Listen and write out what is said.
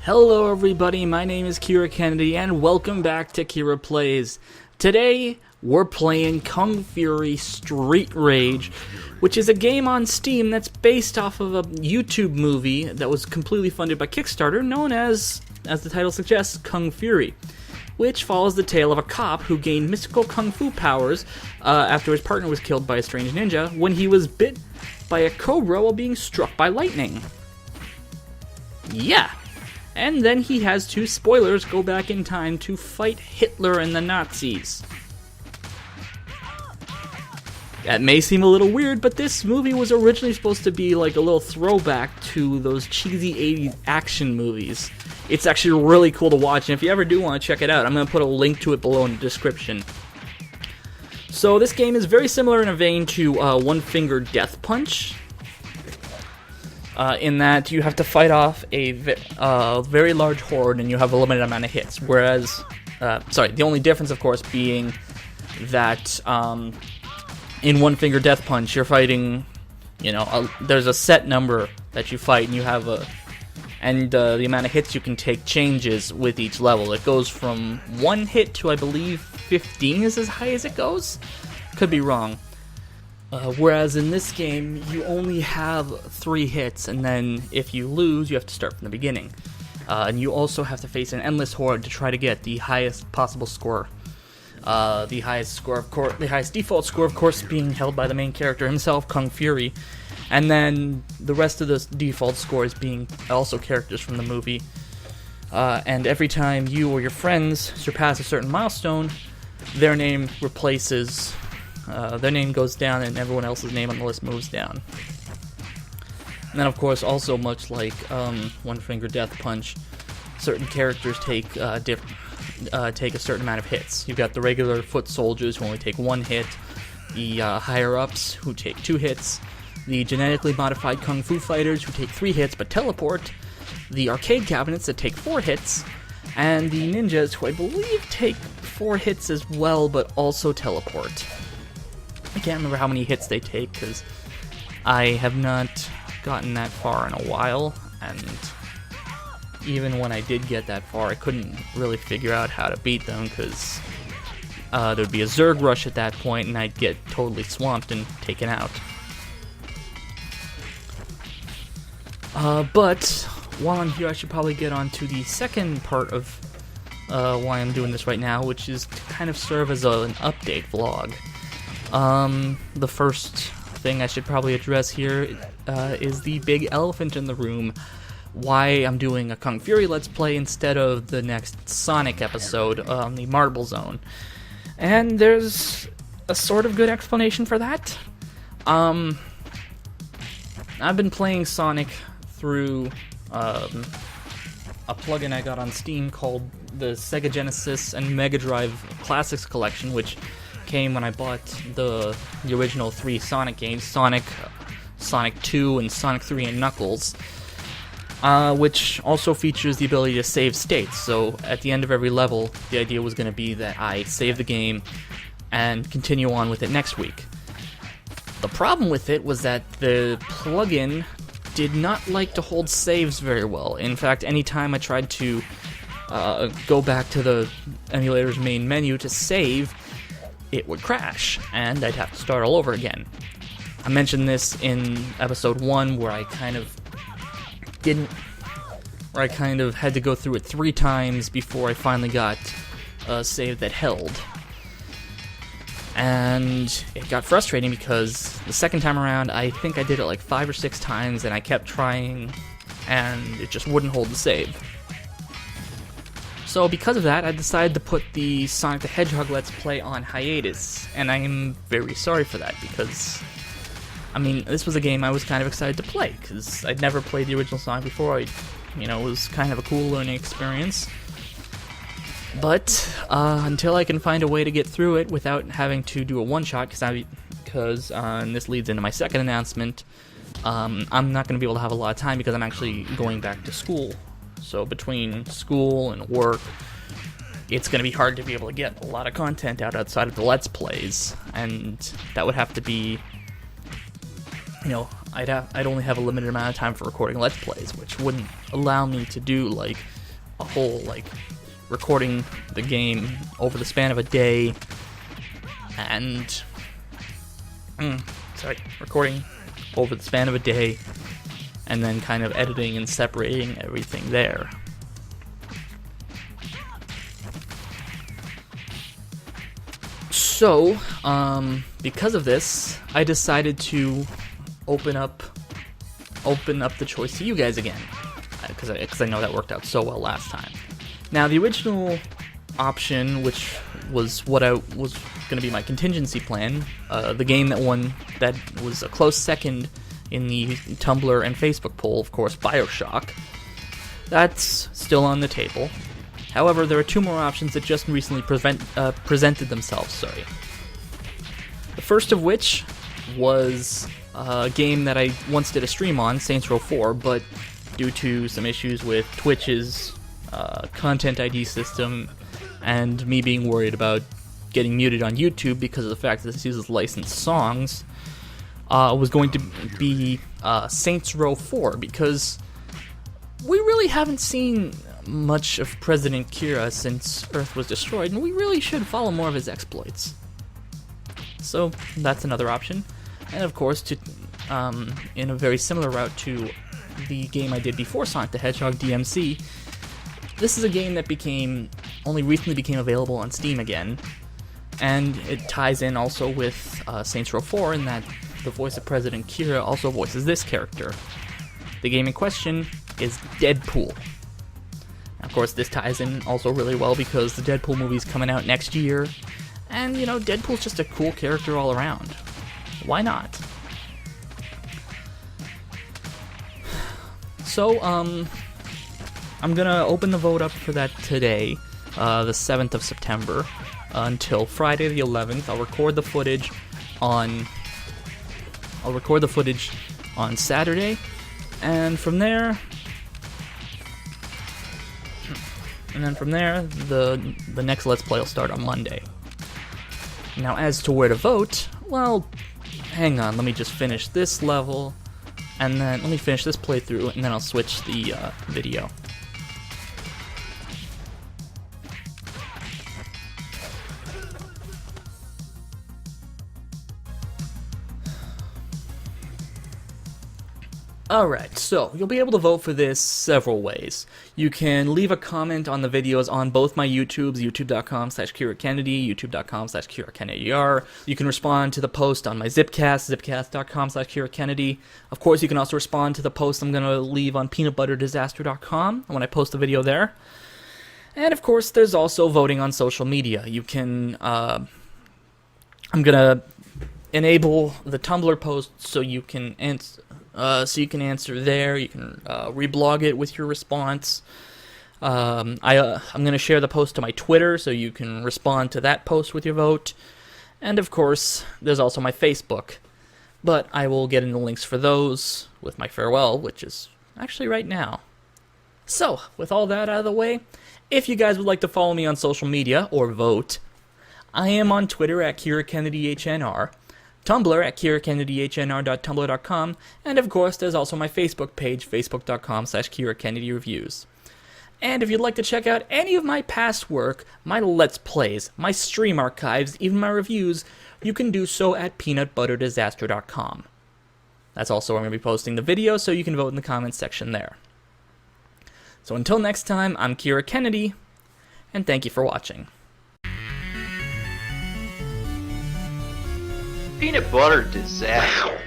Hello everybody, my name is Kira Kennedy and welcome back to Kira Plays. Today, we're playing Kung Fury Street Rage, which is a game on Steam that's based off of a YouTube movie that was completely funded by Kickstarter known as the title suggests, Kung Fury, which follows the tale of a cop who gained mystical kung fu powers after his partner was killed by a strange ninja when he was bit by a cobra while being struck by lightning. Yeah. And then he has to, spoilers, go back in time to fight Hitler and the Nazis. That may seem a little weird, but this movie was originally supposed to be like a little throwback to those cheesy 80s action movies. It's actually really cool to watch, and if you ever do want to check it out, I'm going to put a link to it below in the description. So this game is very similar in a vein to One Finger Death Punch. In that you have to fight off a very large horde and you have a limited amount of hits. Whereas, the only difference, of course, being that in One Finger Death Punch, you're fighting, there's a set number that you fight, and you have the amount of hits you can take changes with each level. It goes from 1 hit to, I believe, 15 is as high as it goes. Could be wrong. Whereas in this game, you only have 3 hits, and then if you lose, you have to start from the beginning. And you also have to face an endless horde to try to get the highest possible score. The highest default score, of course, being held by the main character himself, Kung Fury. And then the rest of the default scores being also characters from the movie. And every time you or your friends surpass a certain milestone, their name replaces... their name goes down and everyone else's name on the list moves down. And then, of course, also much like One Finger Death Punch, certain characters take a certain amount of hits. You've got the regular foot soldiers who only take 1 hit, the higher-ups who take 2 hits, the genetically modified kung fu fighters who take 3 hits but teleport, the arcade cabinets that take 4 hits, and the ninjas who I believe take 4 hits as well but also teleport. I can't remember how many hits they take, because I have not gotten that far in a while, and even when I did get that far, I couldn't really figure out how to beat them, because there'd be a Zerg rush at that point, and I'd get totally swamped and taken out. But while I'm here, I should probably get on to the second part of why I'm doing this right now, which is to kind of serve as an update vlog. The first thing I should probably address here is the big elephant in the room. Why I'm doing a Kung Fury Let's Play instead of the next Sonic episode on the Marble Zone. And there's a sort of good explanation for that. I've been playing Sonic through a plugin I got on Steam called the Sega Genesis and Mega Drive Classics Collection, which came when I bought the original 3 Sonic games, Sonic 2, and Sonic 3 and Knuckles, which also features the ability to save states. So at the end of every level, the idea was going to be that I save the game and continue on with it next week. The problem with it was that the plugin did not like to hold saves very well. In fact, anytime I tried to go back to the emulator's main menu to save, it would crash, and I'd have to start all over again. I mentioned this in episode 1, where I kind of had to go through it 3 times before I finally got a save that held. And it got frustrating because the second time around, I think I did it like 5 or 6 times, and I kept trying, and it just wouldn't hold the save. So because of that, I decided to put the Sonic the Hedgehog Let's Play on hiatus, and I am very sorry for that, because, this was a game I was kind of excited to play, because I'd never played the original Sonic before. It was kind of a cool learning experience. But until I can find a way to get through it without having to do a one-shot, and this leads into my second announcement, I'm not going to be able to have a lot of time because I'm actually going back to school. So between school and work, it's going to be hard to be able to get a lot of content out outside of the Let's Plays, and that would have to be, I'd only have a limited amount of time for recording Let's Plays, which wouldn't allow me to do, like, a whole, like, recording the game over the span of a day, and recording over the span of a day, and then kind of editing and separating everything there. So, because of this, I decided to open up the choice to you guys again, because I know that worked out so well last time. Now, the original option, which was what I was going to be my contingency plan, the game that was a close second in the Tumblr and Facebook poll, of course, BioShock, that's still on the table. However, there are two more options that just recently presented themselves. The first of which was a game that I once did a stream on, Saints Row 4, but due to some issues with Twitch's content ID system and me being worried about getting muted on YouTube because of the fact that this uses licensed songs, was going to be Saints Row 4, because we really haven't seen much of President Kira since Earth was destroyed, and we really should follow more of his exploits. So that's another option. And of course, in a very similar route to the game I did before Sonic the Hedgehog DMC, this is a game that only recently became available on Steam again, and it ties in also with Saints Row 4 in that the voice of President Kira also voices this character. The game in question is Deadpool. Of course, this ties in also really well because the Deadpool movie's coming out next year, and, you know, Deadpool's just a cool character all around. Why not? So, I'm gonna open the vote up for that today, the 7th of September, until Friday the 11th. I'll record the footage on Saturday, and from there, the next Let's Play will start on Monday. Now, as to where to vote, well, hang on, let me just finish this level, and then let me finish this playthrough, and then I'll switch the video. Alright, so you'll be able to vote for this several ways. You can leave a comment on the videos on both my YouTubes, youtube.com/KiraKennedy, youtube.com/KiraKennedyR. You can respond to the post on my Zipcast, zipcast.com/KiraKennedy. Of course, you can also respond to the post I'm going to leave on peanutbutterdisaster.com when I post a video there. And of course, there's also voting on social media. You can, I'm going to enable the Tumblr post so you can answer there. You can reblog it with your response. I'm going to share the post to my Twitter, so you can respond to that post with your vote. And of course, there's also my Facebook. But I will get into links for those with my farewell, which is actually right now. So, with all that out of the way, if you guys would like to follow me on social media, or vote, I am on Twitter at KiraKennedyHNR, Tumblr at KiraKennedyHNR.tumblr.com, and of course, there's also my Facebook page, facebook.com/KiraKennedyReviews. And if you'd like to check out any of my past work, my Let's Plays, my stream archives, even my reviews, you can do so at peanutbutterdisaster.com. That's also where I'm going to be posting the video, so you can vote in the comments section there. So until next time, I'm Kira Kennedy, and thank you for watching. Peanut butter disaster.